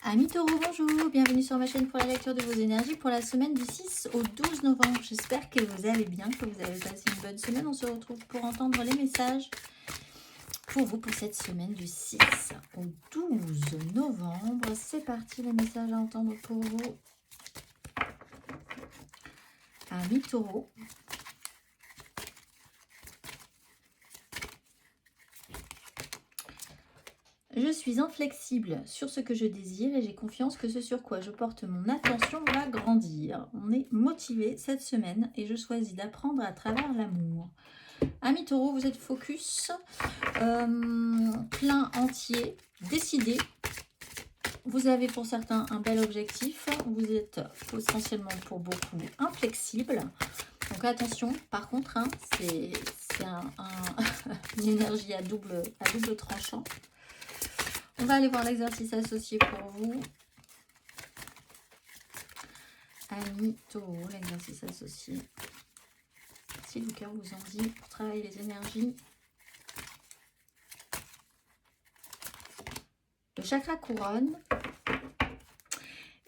Amis Taureau, bonjour, bienvenue sur ma chaîne pour la lecture de vos énergies pour la semaine du 6 au 12 novembre. J'espère que vous allez bien, que vous avez passé une bonne semaine. On se retrouve pour entendre les messages pour vous pour cette semaine du 6 au 12 novembre. C'est parti, les messages à entendre pour vous. Amis Taureau. Je suis inflexible sur ce que je désire et j'ai confiance que ce sur quoi je porte mon attention va grandir. On est motivé cette semaine et je choisis d'apprendre à travers l'amour. Amis Taureau, vous êtes focus, plein, entier, décidé. Vous avez pour certains un bel objectif. Vous êtes potentiellement pour beaucoup inflexible. Donc attention, par contre, hein, c'est une énergie à double tranchant. On va aller voir l'exercice associé pour vous. Amis Taureau, l'exercice associé. Si le cœur vous en dit, pour travailler les énergies. Le chakra couronne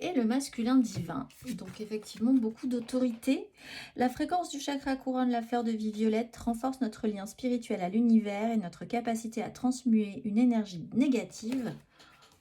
et le masculin divin. Donc effectivement, beaucoup d'autorité. La fréquence du chakra couronne, la fleur de vie violette, renforce notre lien spirituel à l'univers et notre capacité à transmuer une énergie négative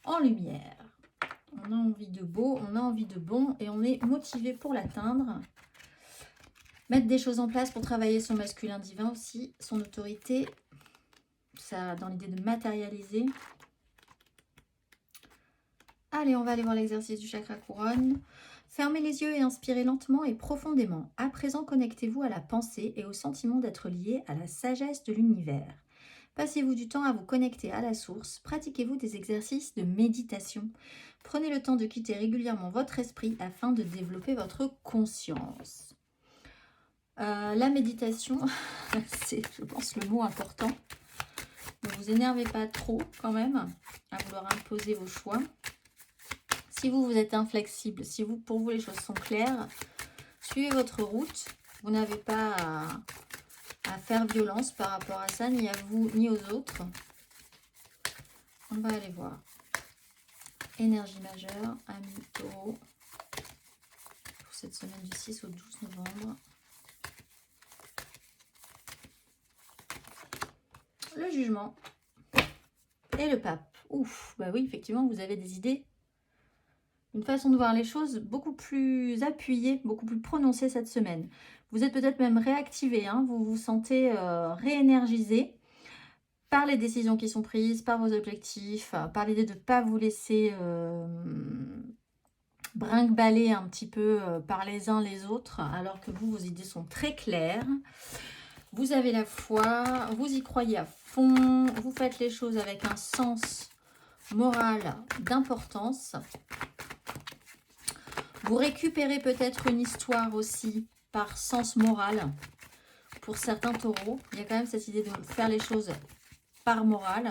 en lumière. On a envie de beau, on a envie de bon et on est motivé pour l'atteindre. Mettre des choses en place pour travailler son masculin divin aussi, son autorité, ça dans l'idée de matérialiser. Allez, on va aller voir l'exercice du chakra couronne. Fermez les yeux et inspirez lentement et profondément. À présent, connectez-vous à la pensée et au sentiment d'être lié à la sagesse de l'univers. Passez-vous du temps à vous connecter à la source. Pratiquez-vous des exercices de méditation. Prenez le temps de quitter régulièrement votre esprit afin de développer votre conscience. La méditation, c'est, je pense, le mot important. Ne vous énervez pas trop quand même à vouloir imposer vos choix. Si vous êtes inflexible, si pour vous les choses sont claires, suivez votre route. Vous n'avez pas à faire violence par rapport à ça, ni à vous, ni aux autres. On va aller voir. Énergie majeure, amis Taureau, pour cette semaine du 6 au 12 novembre. Le jugement et le pape. Ouf, bah oui, effectivement, vous avez des idées. Une façon de voir les choses beaucoup plus appuyée, beaucoup plus prononcée cette semaine. Vous êtes peut-être même réactivé, hein, vous vous sentez réénergisé par les décisions qui sont prises, par vos objectifs, par l'idée de ne pas vous laisser brinque-baller un petit peu par les uns les autres, alors que vous, vos idées sont très claires. Vous avez la foi, vous y croyez à fond, vous faites les choses avec un sens moral d'importance. Vous récupérez peut-être une histoire aussi par sens moral. Pour certains taureaux, il y a quand même cette idée de faire les choses par morale,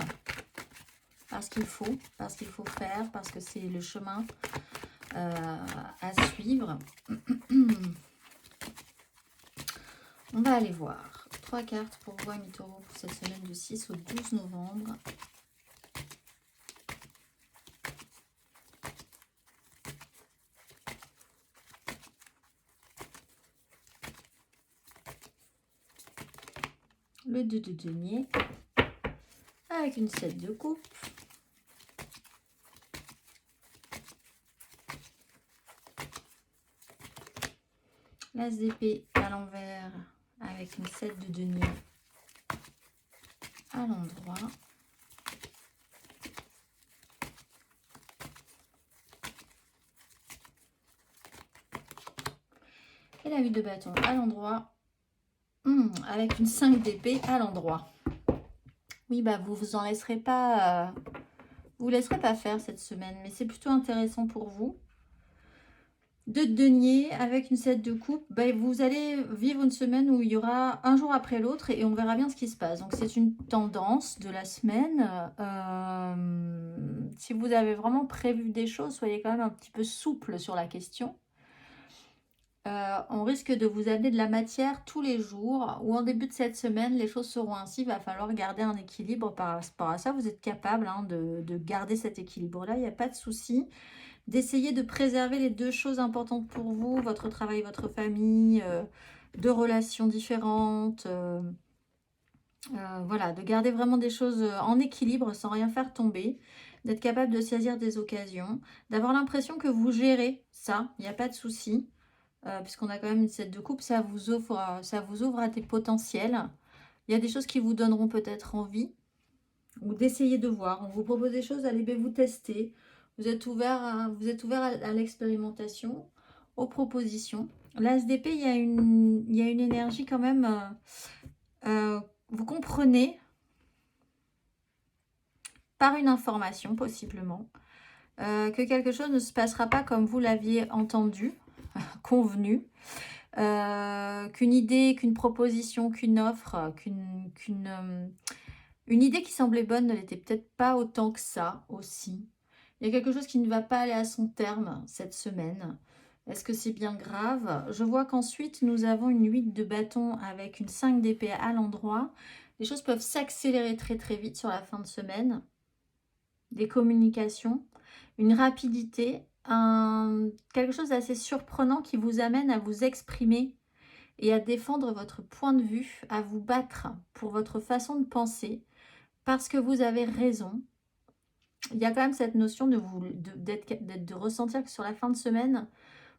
parce qu'il faut faire, parce que c'est le chemin à suivre. On va aller voir 3 cartes pour vous, amis taureaux, pour cette semaine du 6 au 12 novembre. Le 2 de denier avec une 7 de coupe. L'as d'épée à l'envers avec une 7 de denier à l'endroit. Et la 8 de bâton à l'endroit. Avec une 5 d'épée à l'endroit. Oui, bah vous vous en laisserez pas, vous laisserez pas faire cette semaine, mais c'est plutôt intéressant pour vous. 2 de denier avec une 7 de coupe, bah, vous allez vivre une semaine où il y aura un jour après l'autre et on verra bien ce qui se passe. Donc c'est une tendance de la semaine. Si vous avez vraiment prévu des choses, soyez quand même un petit peu souple sur la question. on risque de vous amener de la matière tous les jours ou en début de cette semaine, les choses seront ainsi. Il va falloir garder un équilibre par rapport à ça. Vous êtes capable hein, de garder cet équilibre-là, il n'y a pas de souci. D'essayer de préserver les deux choses importantes pour vous, votre travail, votre famille, deux relations différentes. Voilà, de garder vraiment des choses en équilibre sans rien faire tomber, d'être capable de saisir des occasions, d'avoir l'impression que vous gérez ça, il n'y a pas de souci, puisqu'on a quand même une 7 de coupe, ça vous ouvre à des potentiels. Il y a des choses qui vous donneront peut-être envie, ou d'essayer de voir. On vous propose des choses, allez ben, vous tester. Vous êtes ouvert à l'expérimentation, aux propositions. La SDP, il y a une énergie quand même... vous comprenez par une information possiblement que quelque chose ne se passera pas comme vous l'aviez entendu, convenu, qu'une idée, qu'une proposition, qu'une offre, une idée qui semblait bonne ne l'était peut-être pas autant que ça aussi. Il y a quelque chose qui ne va pas aller à son terme cette semaine. Est-ce que c'est bien grave? Je vois qu'ensuite, nous avons une 8 de bâton avec une 5 d'épée à l'endroit. Les choses peuvent s'accélérer très très vite sur la fin de semaine. Des communications, une rapidité, quelque chose d'assez surprenant qui vous amène à vous exprimer et à défendre votre point de vue, à vous battre pour votre façon de penser, parce que vous avez raison. Il y a quand même cette notion de ressentir que sur la fin de semaine,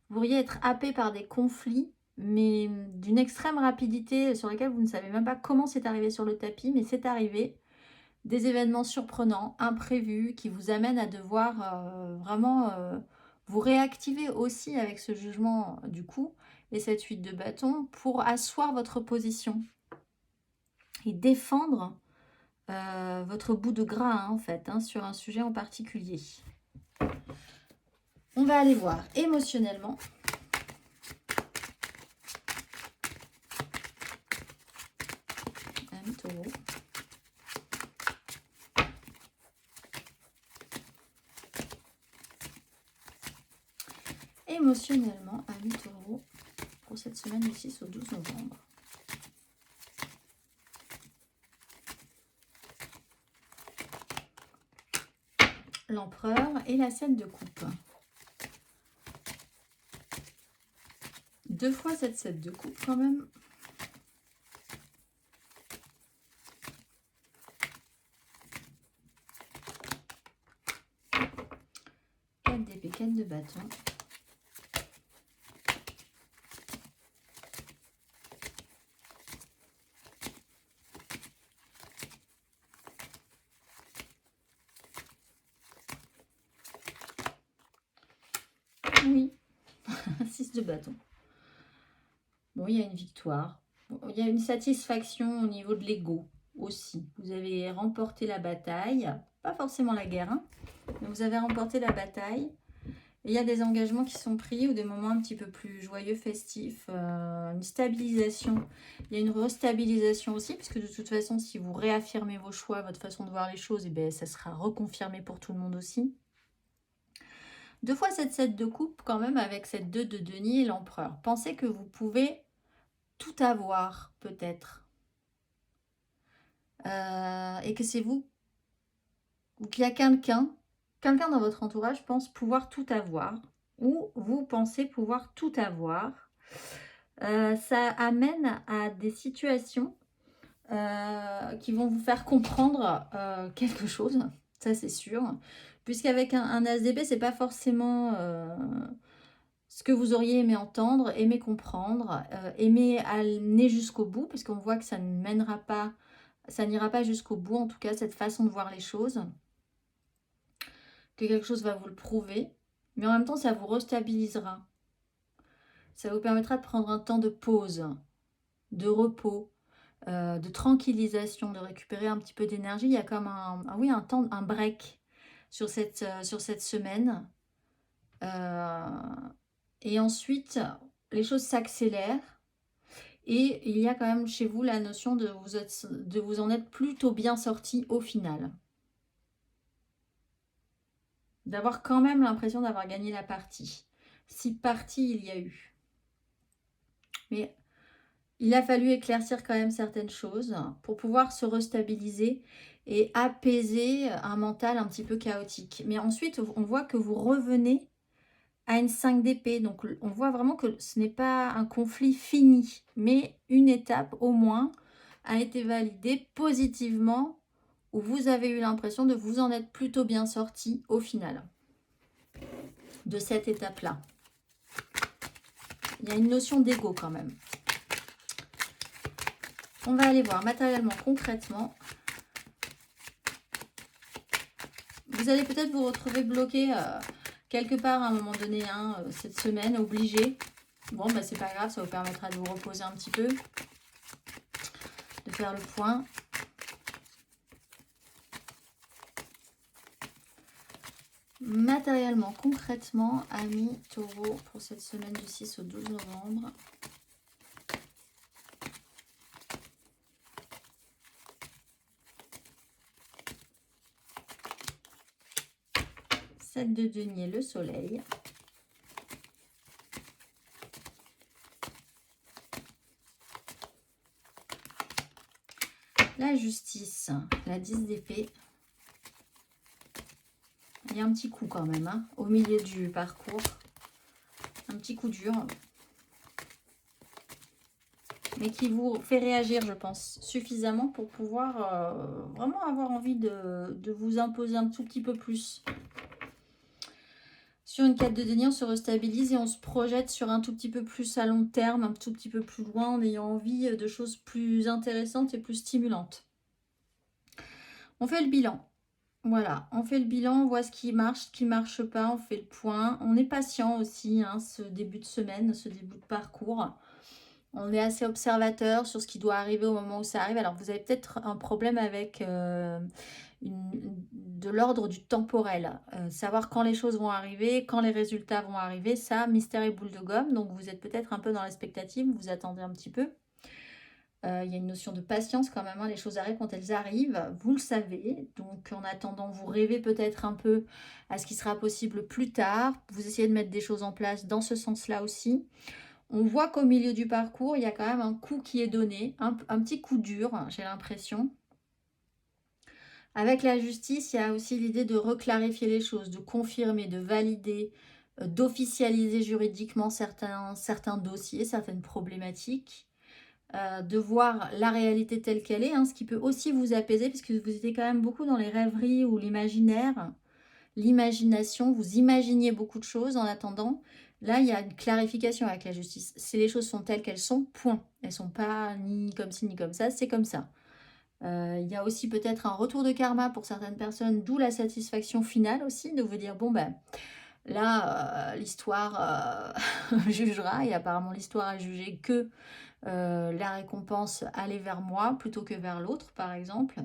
vous pourriez être happé par des conflits, mais d'une extrême rapidité sur lesquels vous ne savez même pas comment c'est arrivé sur le tapis, mais c'est arrivé. Des événements surprenants, imprévus, qui vous amènent à devoir vraiment vous réactiver aussi avec ce jugement du coup et cette suite de bâton pour asseoir votre position et défendre votre bout de gras hein, en fait, hein, sur un sujet en particulier. On va aller voir émotionnellement. Un taureau. Émotionnellement, ami taureau, pour cette semaine du 6 au 12 novembre. L'empereur et la 7 de coupe. Deux fois cette 7 de coupe quand même. Quatre d'épée, 4 de bâton. Oui, 6 de bâton. Bon, il y a une victoire. Bon, il y a une satisfaction au niveau de l'ego aussi. Vous avez remporté la bataille. Pas forcément la guerre, hein, mais vous avez remporté la bataille. Et il y a des engagements qui sont pris ou des moments un petit peu plus joyeux, festifs. Une stabilisation. Il y a une restabilisation aussi, puisque de toute façon, si vous réaffirmez vos choix, votre façon de voir les choses, et bien, ça sera reconfirmé pour tout le monde aussi. Deux fois cette 7 de coupe quand même avec cette 2 de denier et l'empereur. Pensez que vous pouvez tout avoir peut-être. Et que c'est vous, ou qu'il y a quelqu'un dans votre entourage pense pouvoir tout avoir. Ou vous pensez pouvoir tout avoir. Ça amène à des situations qui vont vous faire comprendre quelque chose. Ça c'est sûr. Puisqu'avec un ASDB, c'est pas forcément... ce que vous auriez aimé entendre, aimé comprendre, aimé aller jusqu'au bout, parce qu'on voit que ça ne mènera pas, ça n'ira pas jusqu'au bout, en tout cas, cette façon de voir les choses, que quelque chose va vous le prouver, mais en même temps, ça vous restabilisera. Ça vous permettra de prendre un temps de pause, de repos, de tranquillisation, de récupérer un petit peu d'énergie. Il y a comme un temps, un break sur cette semaine. Et ensuite, les choses s'accélèrent. Et il y a quand même chez vous la notion de vous en être plutôt bien sorti au final. D'avoir quand même l'impression d'avoir gagné la partie. Si partie il y a eu. Mais il a fallu éclaircir quand même certaines choses pour pouvoir se restabiliser et apaiser un mental un petit peu chaotique. Mais ensuite, on voit que vous revenez à une 5 d'épée. Donc, on voit vraiment que ce n'est pas un conflit fini, mais une étape au moins a été validée positivement, où vous avez eu l'impression de vous en être plutôt bien sorti au final de cette étape-là. Il y a une notion d'ego quand même. On va aller voir matériellement, concrètement. Vous allez peut-être vous retrouver bloqué quelque part à un moment donné, hein, cette semaine, obligé. Bon, bah c'est pas grave, ça vous permettra de vous reposer un petit peu, de faire le point. Matériellement, concrètement, amis taureaux, pour cette semaine du 6 au 12 novembre. Sept de denier, le soleil. La justice, la 10 d'épée. Il y a un petit coup quand même, hein, au milieu du parcours. Un petit coup dur. Mais qui vous fait réagir, je pense, suffisamment pour pouvoir vraiment avoir envie de vous imposer un tout petit peu plus. Sur une carte de denier, on se restabilise et on se projette sur un tout petit peu plus à long terme, un tout petit peu plus loin, en ayant envie de choses plus intéressantes et plus stimulantes. On fait le bilan. Voilà, on fait le bilan, on voit ce qui marche pas, on fait le point. On est patient aussi, hein, ce début de semaine, ce début de parcours. On est assez observateur sur ce qui doit arriver au moment où ça arrive. Alors, vous avez peut-être un problème avec de l'ordre du temporel. Savoir quand les choses vont arriver, quand les résultats vont arriver, ça, mystère et boule de gomme. Donc, vous êtes peut-être un peu dans l'expectative, vous attendez un petit peu. Il y a une notion de patience quand même, hein, les choses arrivent quand elles arrivent, vous le savez. Donc, en attendant, vous rêvez peut-être un peu à ce qui sera possible plus tard. Vous essayez de mettre des choses en place dans ce sens-là aussi. On voit qu'au milieu du parcours, il y a quand même un coup qui est donné, un petit coup dur, j'ai l'impression. Avec la justice, il y a aussi l'idée de reclarifier les choses, de confirmer, de valider, d'officialiser juridiquement certains dossiers, certaines problématiques, de voir la réalité telle qu'elle est, hein, ce qui peut aussi vous apaiser, puisque vous étiez quand même beaucoup dans les rêveries ou l'imaginaire, l'imagination, vous imaginiez beaucoup de choses en attendant. Là, il y a une clarification avec la justice. Si les choses sont telles qu'elles sont, point. Elles ne sont pas ni comme ci, ni comme ça, c'est comme ça. Il y a aussi peut-être un retour de karma pour certaines personnes, d'où la satisfaction finale aussi, de vous dire, bon ben, là, l'histoire jugera, et apparemment l'histoire a jugé que la récompense allait vers moi plutôt que vers l'autre, par exemple.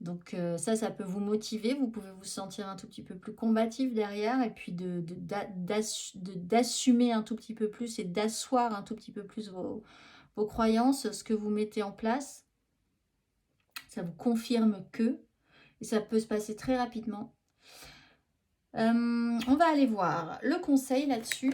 Donc ça peut vous motiver, vous pouvez vous sentir un tout petit peu plus combatif derrière, et puis d'assumer un tout petit peu plus et d'asseoir un tout petit peu plus vos croyances, ce que vous mettez en place. Ça vous confirme que, et ça peut se passer très rapidement. On va aller voir le conseil là-dessus.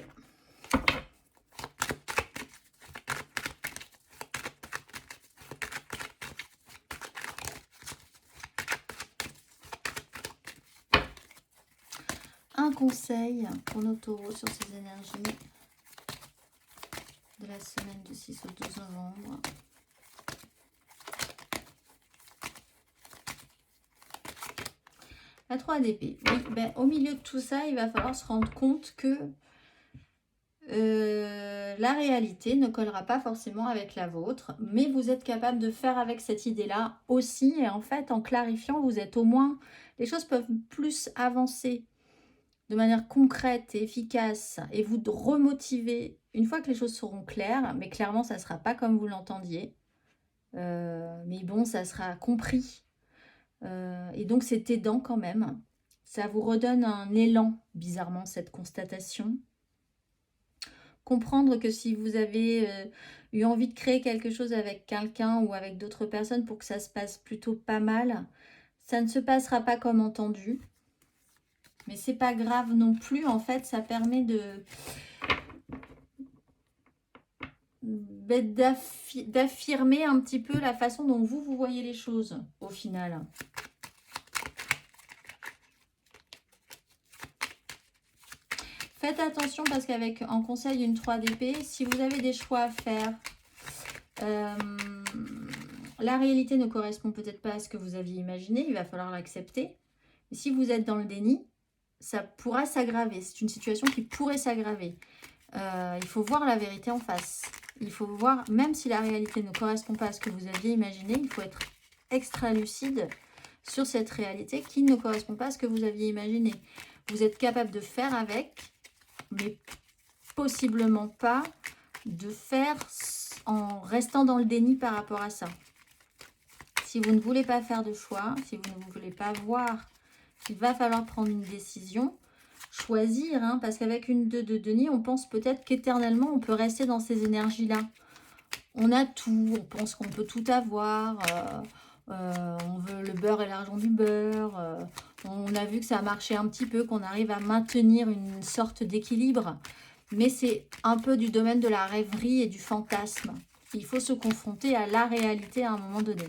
Un conseil pour nos taureaux sur ces énergies de la semaine du 6 au 12 novembre. La 3 d'épée. Oui, ben, au milieu de tout ça, il va falloir se rendre compte que la réalité ne collera pas forcément avec la vôtre, mais vous êtes capable de faire avec cette idée-là aussi. Et en fait, en clarifiant, vous êtes au moins... Les choses peuvent plus avancer de manière concrète et efficace et vous remotiver une fois que les choses seront claires. Mais clairement, ça ne sera pas comme vous l'entendiez. Mais bon, ça sera compris. Et donc, c'est aidant quand même. Ça vous redonne un élan, bizarrement, cette constatation. Comprendre que si vous avez eu envie de créer quelque chose avec quelqu'un ou avec d'autres personnes pour que ça se passe plutôt pas mal, ça ne se passera pas comme entendu. Mais c'est pas grave non plus. En fait, ça permet d'affirmer un petit peu la façon dont vous voyez les choses, au final. Faites attention parce qu'avec en conseil une 3 d'épée, si vous avez des choix à faire, la réalité ne correspond peut-être pas à ce que vous aviez imaginé, il va falloir l'accepter. Si vous êtes dans le déni, ça pourra s'aggraver. C'est une situation qui pourrait s'aggraver. Il faut voir la vérité en face. Il faut voir, même si la réalité ne correspond pas à ce que vous aviez imaginé, il faut être extra lucide sur cette réalité qui ne correspond pas à ce que vous aviez imaginé. Vous êtes capable de faire avec, mais possiblement pas de faire en restant dans le déni par rapport à ça. Si vous ne voulez pas faire de choix, si vous ne voulez pas voir qu'il va falloir prendre une décision, choisir, hein, parce qu'avec une 2 de denier, on pense peut-être qu'éternellement, on peut rester dans ces énergies-là. On a tout, on pense qu'on peut tout avoir, on veut le beurre et l'argent du beurre, on a vu que ça a marché un petit peu, qu'on arrive à maintenir une sorte d'équilibre, mais c'est un peu du domaine de la rêverie et du fantasme. Il faut se confronter à la réalité à un moment donné.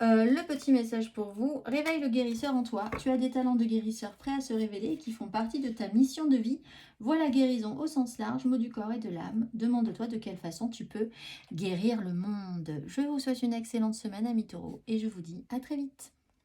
Le petit message pour vous, réveille le guérisseur en toi. Tu as des talents de guérisseur prêts à se révéler et qui font partie de ta mission de vie. Voilà guérison au sens large, mot du corps et de l'âme. Demande-toi de quelle façon tu peux guérir le monde. Je vous souhaite une excellente semaine, amis taureaux, et je vous dis à très vite.